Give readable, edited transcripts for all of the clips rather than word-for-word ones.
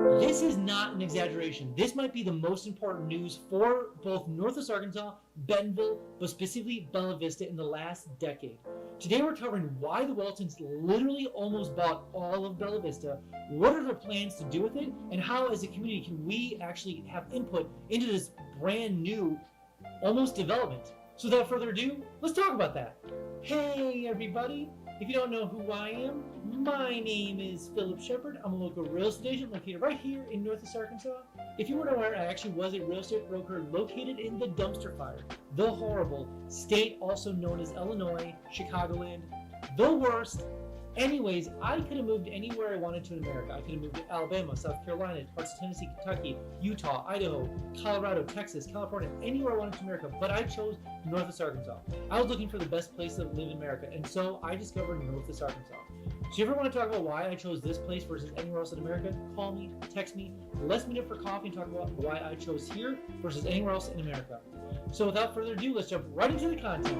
This is not an exaggeration. This might be the most important news for both Northwest Arkansas, Bentonville, but specifically Bella Vista in the last decade. Today we're covering why the Waltons literally almost bought all of Bella Vista, what are their plans to do with it, and how as a community can we actually have input into this brand new, almost development. So without further ado, let's talk about that. Hey everybody! If you don't know who I am, my name is Phillip Shepard. I'm a local real estate agent located right here in Northwest Arkansas. If you weren't aware, I actually was a real estate broker located in the dumpster fire, the horrible state also known as Illinois, Chicagoland, the worst. Anyways, I could have moved anywhere I wanted to in America. I could have moved to Alabama, South Carolina, parts of Tennessee, Kentucky, Utah, Idaho, Colorado, Texas, California, anywhere I wanted to America, but I chose Northwest Arkansas. I was looking for the best place to live in America, and so I discovered Northwest Arkansas. So you ever want to talk about why I chose this place versus anywhere else in America? Call me, text me, let's meet up for coffee and talk about why I chose here versus anywhere else in America. So without further ado, let's jump right into the content.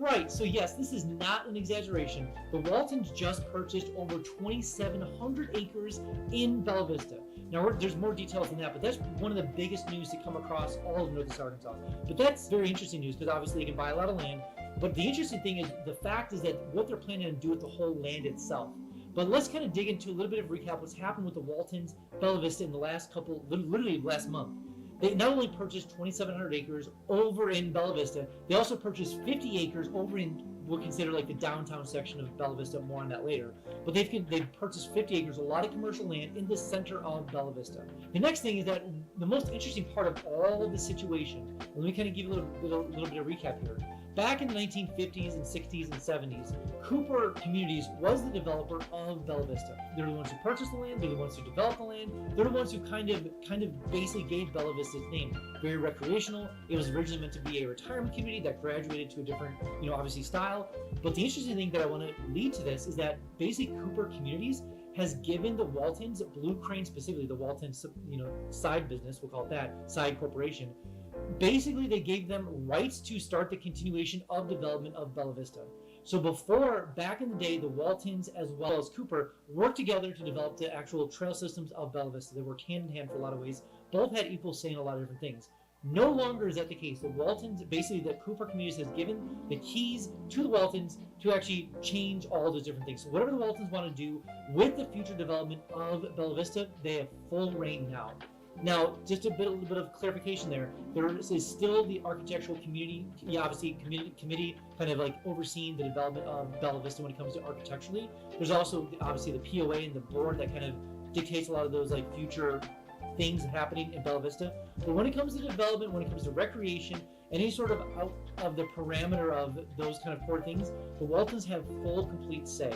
Right, so yes, this is not an exaggeration. The Waltons just purchased over 2,700 acres in Bella Vista. Now, there's more details than that, but that's one of the biggest news to come across all of Northwest Arkansas. But that's very interesting news because obviously they can buy a lot of land. But the interesting thing is, the fact is that what they're planning to do with the whole land itself. But let's kind of dig into a little bit of recap what's happened with the Waltons, Bella Vista in the last literally last month. They not only purchased 2,700 acres over in Bella Vista, they also purchased 50 acres over in what we consider like the downtown section of Bella Vista. More on that later. But they've purchased 50 acres, a lot of commercial land in the center of Bella Vista. The next thing is that the most interesting part of all of the situation, let me kind of give you a little bit of recap here. Back in the 1950s and 60s and 70s, Cooper Communities was the developer of Bella Vista. They're the ones who purchased the land, they're the ones who developed the land, they're the ones who kind of basically gave Bella Vista its name. Very recreational. It was originally meant to be a retirement community that graduated to a different, obviously style. But the interesting thing that I want to lead to this is that basically Cooper Communities has given the Waltons, Blue Crane specifically, the Waltons, side business, we'll call it that, side corporation. Basically, they gave them rights to start the continuation of development of Bella Vista. So before, back in the day, the Waltons as well as Cooper worked together to develop the actual trail systems of Bella Vista. They worked hand in hand for a lot of ways. Both had equal say in a lot of different things. No longer is that the case. The Waltons, basically the Cooper Communities has given the keys to the Waltons to actually change all those different things. So whatever the Waltons want to do with the future development of Bella Vista, they have full reign now. Now, just a little bit of clarification there. There is still the architectural community, committee kind of like overseeing the development of Bella Vista when it comes to architecturally. There's also obviously the POA and the board that kind of dictates a lot of those like future things happening in Bella Vista. But when it comes to development, when it comes to recreation, any sort of out of the parameter of those kind of core things, the Waltons have full, complete say.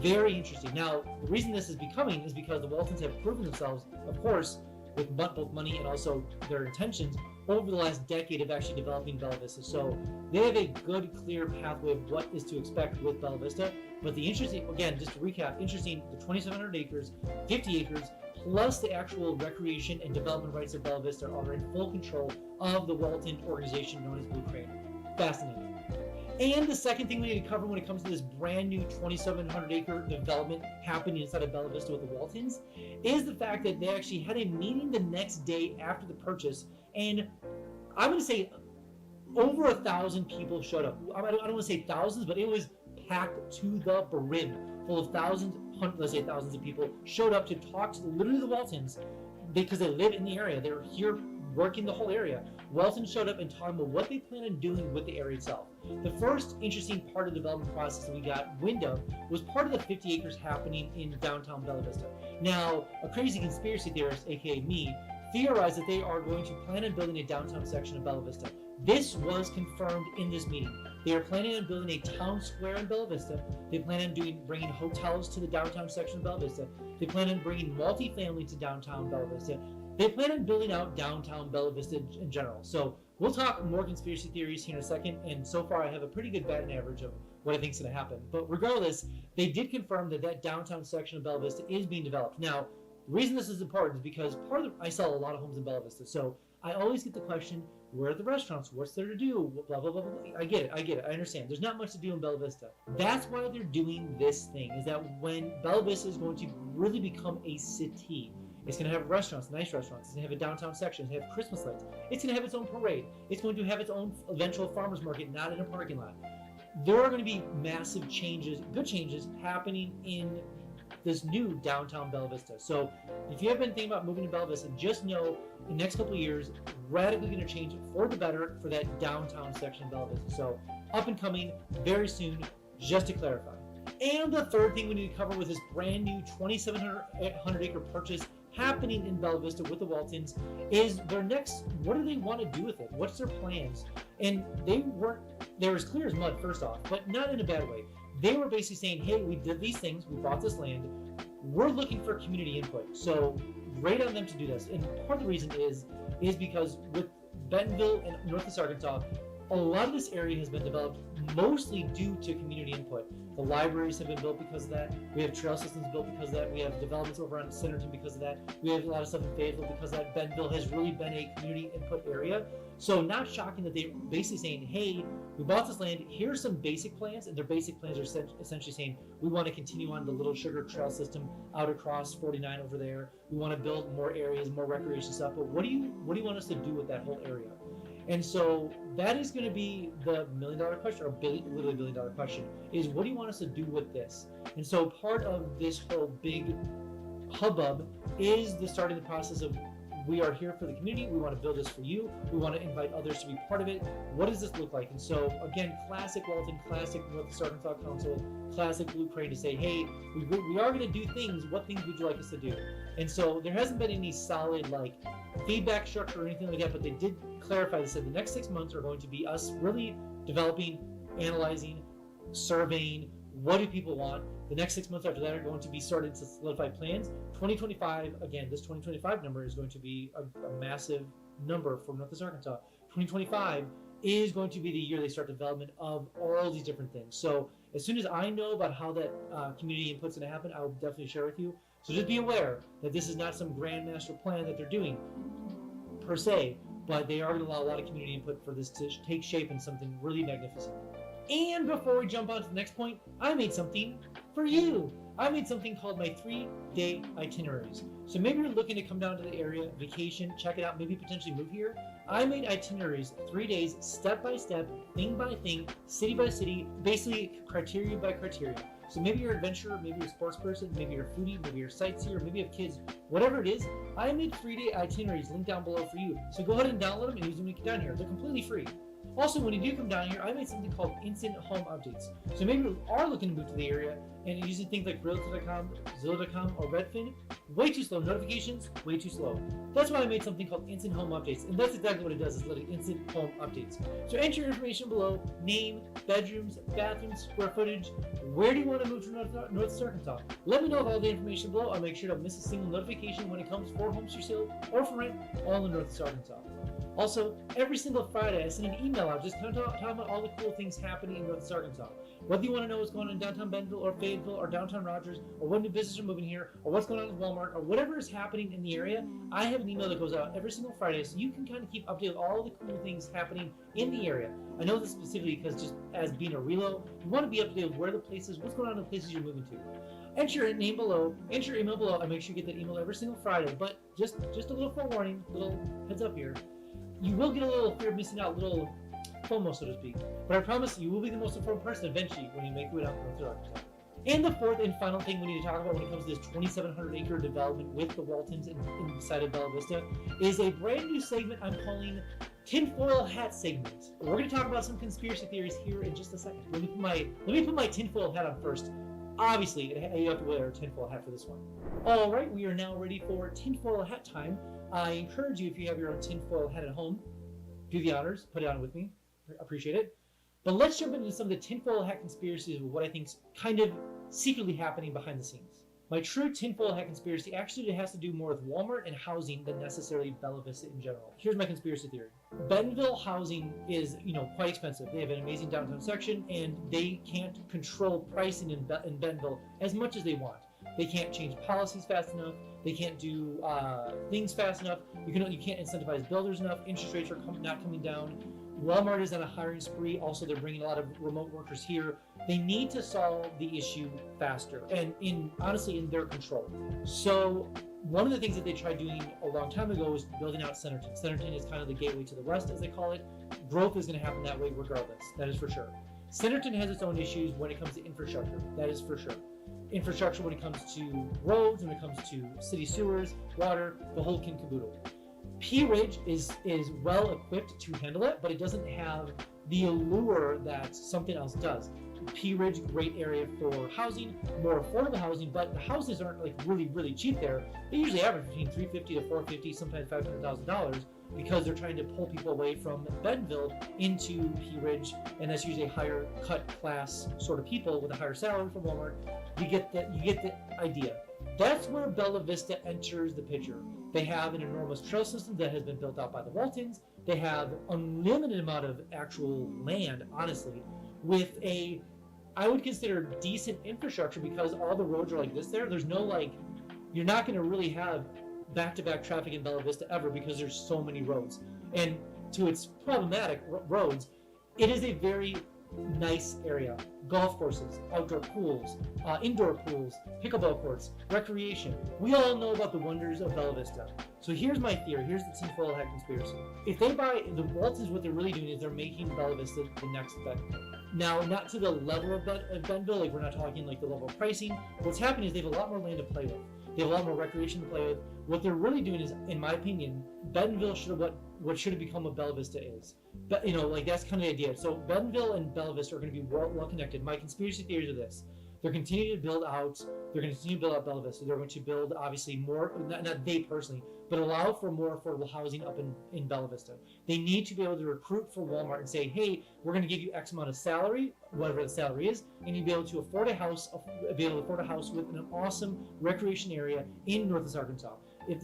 Very interesting. Now, the reason this is becoming is because the Waltons have proven themselves, of course, with both money and also their intentions over the last decade of actually developing Bella Vista. So they have a good, clear pathway of what is to expect with Bella Vista. But the interesting, again, just to recap, the 2,700 acres, 50 acres, plus the actual recreation and development rights of Bella Vista are in full control of the Walton organization known as Blue Crane. Fascinating. And the second thing we need to cover when it comes to this brand new 2,700 acre development happening inside of Bella Vista with the Waltons is the fact that they actually had a meeting the next day after the purchase, and I'm going to say over 1,000 people showed up. I don't want to say thousands, but it was packed to the brim, full of thousands of people showed up to talk to literally the Waltons because they live in the area. They're here working the whole area. Walton showed up and talking about what they plan on doing with the area itself. The first interesting part of the development process that we got wind of was part of the 50 acres happening in downtown Bella Vista. Now, a crazy conspiracy theorist, aka me, theorized that they are going to plan on building a downtown section of Bella Vista. This was confirmed in this meeting. They are planning on building a town square in Bella Vista. They plan on bringing hotels to the downtown section of Bella Vista. They plan on bringing multifamily to downtown Bella Vista. They plan on building out downtown Bella Vista in general. So we'll talk more conspiracy theories here in a second, and so far I have a pretty good batting average of what I think is going to happen. But regardless, they did confirm that downtown section of Bella Vista is being developed. Now, the reason this is important is because I sell a lot of homes in Bella Vista, so I always get the question, Where are the restaurants? What's there to do? Blah, blah, blah, blah. I get it. I understand. There's not much to do in Bella Vista. That's why they're doing this thing, is that when Bella Vista is going to really become a city, it's going to have restaurants, nice restaurants. It's going to have a downtown section. It's going to have Christmas lights. It's going to have its own parade. It's going to have its own eventual farmer's market, not in a parking lot. There are going to be massive changes, good changes, happening in this new downtown Bella Vista. So if you have been thinking about moving to Bella Vista, just know the next couple of years, radically going to change for the better for that downtown section of Bella Vista. So up and coming very soon, just to clarify. And the third thing we need to cover with this brand new 2,700 acre purchase happening in Bella Vista with the Waltons is their next, what do they want to do with it? What's their plans? And they were as clear as mud, first off, but not in a bad way. They were basically saying, hey, we did these things, we bought this land, we're looking for community input. So great on them to do this. And part of the reason is because with Bentonville and Northwest Arkansas, a lot of this area has been developed mostly due to community input. The libraries have been built because of that. We have trail systems built because of that. We have developments over on Centerton because of that. We have a lot of stuff in Fayetteville because of that. Bentonville has really been a community input area. So not shocking that they're basically saying, hey, we bought this land, here's some basic plans, and their basic plans are essentially saying, we want to continue on the Little Sugar Trail system out across 49 over there. We want to build more areas, more recreation stuff, but what do you want us to do with that whole area? And so that is going to be the $1 million question, or literally $1 billion question, is what do you want us to do with this? And so part of this whole big hubbub is the starting the process of, we are here for the community, we want to build this for you, we want to invite others to be part of it. What does this look like? And so again, classic Walton, classic Northwest Arkansas Council, classic Blue Crane to say, hey, we are going to do things, what things would you like us to do? And so there hasn't been any solid like feedback structure or anything like that, but they did clarify, they said the next 6 months are going to be us really developing, analyzing, surveying, what do people want? The next 6 months after that are going to be starting to solidify plans. 2025, again, this 2025 number is going to be a massive number for Northwest Arkansas. 2025 is going to be the year they start development of all these different things. So as soon as I know about how that community input's going to happen, I will definitely share with you. So just be aware that this is not some grand master plan that they're doing per se, but they are going to allow a lot of community input for this to take shape in something really magnificent. And before we jump on to the next point, I made something for you. I made something called my 3-day itineraries. So maybe you're looking to come down to the area, vacation, check it out, maybe potentially move here. I made itineraries, 3 days, step by step, thing by thing, city by city, basically criteria by criteria. So maybe you're an adventurer, maybe you're a sports person, maybe you're a foodie, maybe you're a sightseer, maybe you have kids, whatever it is, I made 3-day itineraries linked down below for you. So go ahead and download them and use them when you get down here. They're completely free. Also, when you do come down here, I made something called instant home updates. So maybe you are looking to move to the area and you're using things like Realtor.com, Zillow.com, or Redfin. Way too slow. Notifications, way too slow. That's why I made something called instant home updates. And that's exactly what it does, is letting instant home updates. So enter your information below, name, bedrooms, bathrooms, square footage. Where do you want to move to Northwest Arkansas? Let me know all the information below. I'll make sure to miss a single notification when it comes for homes for sale or for rent, all in Northwest Arkansas. Also, every single Friday, I send an email out just talking about all the cool things happening in Northwest Arkansas. Whether you want to know what's going on in downtown Bentonville or Fayetteville or downtown Rogers, or what new businesses are moving here, or what's going on with Walmart, or whatever is happening in the area, I have an email that goes out every single Friday so you can kind of keep updated with all the cool things happening in the area. I know this specifically because just as being a relo, you want to be updated with where the places, what's going on in the places you're moving to. Enter your name below, enter your email below, and make sure you get that email every single Friday. But just a little forewarning, little heads up here. You will get a little fear of missing out, a little FOMO, so to speak. But I promise you will be the most informed person eventually when you make your way out to Northwest Arkansas. And the fourth and final thing we need to talk about when it comes to this 2,700 acre development with the Waltons inside of Bella Vista is a brand new segment I'm calling Tinfoil Hat Segment. We're going to talk about some conspiracy theories here in just a second. Let me put my tinfoil hat on first. Obviously, you have to wear a tinfoil hat for this one. All right, we are now ready for tinfoil hat time. I encourage you, if you have your own tinfoil hat at home, do the honors, put it on with me. Appreciate it. But let's jump into some of the tinfoil hat conspiracies of what I think's kind of secretly happening behind the scenes. My true tinfoil hat conspiracy actually has to do more with Walmart and housing than necessarily Bella Vista in general. Here's my conspiracy theory. Bentonville housing is, quite expensive. They have an amazing downtown section, and they can't control pricing in Bentonville as much as they want. They can't change policies fast enough. They can't do things fast enough. You can't incentivize builders enough. Interest rates are not coming down. Walmart is on a hiring spree. Also, they're bringing a lot of remote workers here. They need to solve the issue faster and honestly in their control. So one of the things that they tried doing a long time ago was building out Centerton. Centerton is kind of the gateway to the West, as they call it. Growth is going to happen that way regardless. That is for sure. Centerton has its own issues when it comes to infrastructure. That is for sure. Infrastructure when it comes to roads, when it comes to city sewers, water, the whole kit and caboodle. Pea Ridge is well equipped to handle it, but it doesn't have the allure that something else does. Pea Ridge, great area for housing, more affordable housing, but the houses aren't like really cheap there. They usually average between $350,000 to $450,000, sometimes $500,000, because they're trying to pull people away from Bentonville into Pea Ridge, and that's usually higher cut class sort of people with a higher salary from Walmart. You get the idea. That's where Bella Vista enters the picture. They have an enormous trail system that has been built out by the Waltons. They have unlimited amount of actual land, honestly, with I would consider decent infrastructure because all the roads are like this there. There's no you're not going to really have back-to-back traffic in Bella Vista ever because there's so many roads. And to its problematic roads, it is a very nice area. Golf courses, outdoor pools, indoor pools, pickleball courts, recreation. We all know about the wonders of Bella Vista. So here's my theory. Here's the tinfoil hat conspiracy. If they buy the Waltons, what they're really doing is they're making Bella Vista the next Bentonville. Now, not to the level of Bentonville, like we're not talking like the level of pricing. What's happening is they have a lot more land to play with. They have a lot more recreation to play with. What they're really doing is, in my opinion, Bentonville what should have become what Bella Vista is. But that's kind of the idea. So Bentonville and Bella Vista are going to be well connected. My conspiracy theories are this: they're continuing to build out. They're going to continue to build out Bella Vista. They're going to build obviously more. Not they personally, but allow for more affordable housing up in Bella Vista. They need to be able to recruit for Walmart and say, hey, we're going to give you X amount of salary, whatever the salary is, and you'll be able to afford a house with an awesome recreation area in Northwest Arkansas.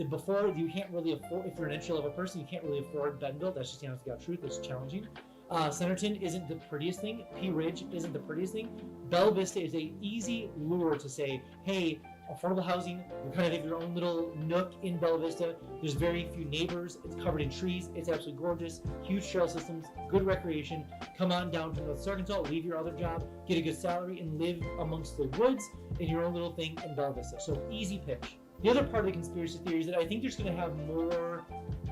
Before you can't really afford, if you're an entry-level person, you can't really afford Bentonville. That's just the honest to God truth. It's challenging. Centerton isn't the prettiest thing. Pea Ridge isn't the prettiest thing. Bella Vista is a easy lure to say, hey, affordable housing. You kind of have your own little nook in Bella Vista. There's very few neighbors. It's covered in trees. It's absolutely gorgeous. Huge trail systems. Good recreation. Come on down to North Arkansas. Leave your other job. Get a good salary and live amongst the woods in your own little thing in Bella Vista. So easy pitch. The other part of the conspiracy theory is that I think there's going to have more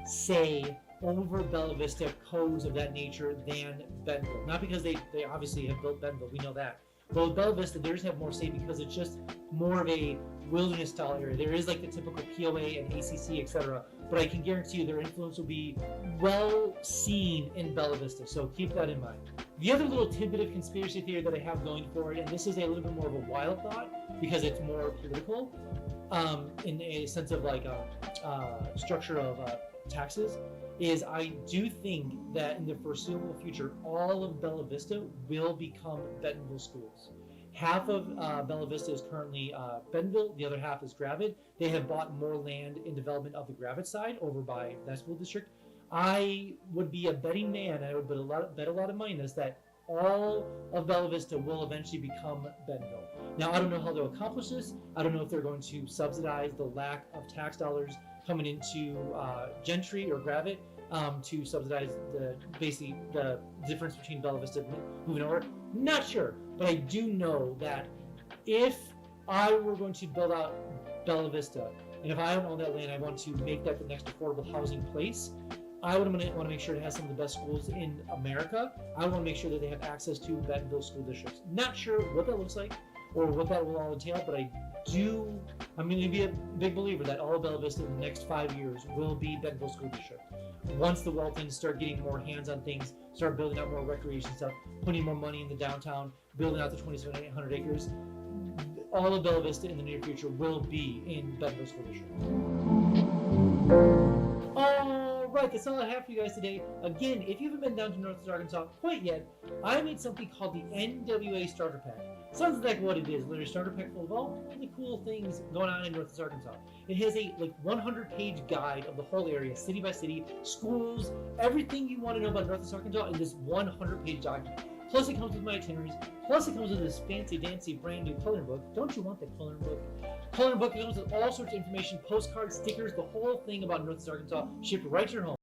say over Bella Vista codes of that nature than Bentonville. Not because they obviously have built Bentonville. We know that. But with Bella Vista, they just have more say because it's just more of a wilderness style area. There is like the typical POA and ACC, etc. But I can guarantee you their influence will be well seen in Bella Vista. So keep that in mind. The other little tidbit of conspiracy theory that I have going for it, and this is a little bit more of a wild thought because it's more political in a sense of structure of taxes, is I do think that in the foreseeable future, all of Bella Vista will become Bentonville schools. Half of Bella Vista is currently Bentonville, the other half is Gravitt. They have bought more land in development of the Gravitt side over by that school district. I would be a betting man, and I would bet a lot of money on this, that all of Bella Vista will eventually become Bentonville. Now, I don't know how they'll accomplish this. I don't know if they're going to subsidize the lack of tax dollars coming into Gentry or Gravitt to subsidize the difference between Bella Vista and moving over. Not sure, but I do know that if I were going to build out Bella Vista, and if I don't own that land, I want to make that the next affordable housing place, I would want to make sure it has some of the best schools in America. I want to make sure that they have access to Bentonville school districts. Not sure what that looks like or what that will all entail, but I'm going to be a big believer that all of Bella Vista in the next 5 years will be Bentonville school district. Once the Waltons start getting more hands on things, start building out more recreation stuff, putting more money in the downtown, building out the 2,700 acres, all of Bella Vista in the near future will be in Bentonville school district. Alright, that's all I have for you guys today. Again, if you haven't been down to Northwest Arkansas quite yet, I made something called the NWA Starter Pack. Sounds like what it is, literally a starter pack full of all the cool things going on in Northwest Arkansas. It has a 100-page guide of the whole area, city by city, schools, everything you want to know about Northwest Arkansas in this 100-page document. Plus it comes with my itineraries. Plus it comes with this fancy dancy brand new coloring book. Don't you want that coloring book? Pulling a book comes with all sorts of information, postcards, stickers, the whole thing about Northwest Arkansas shipped right to your home.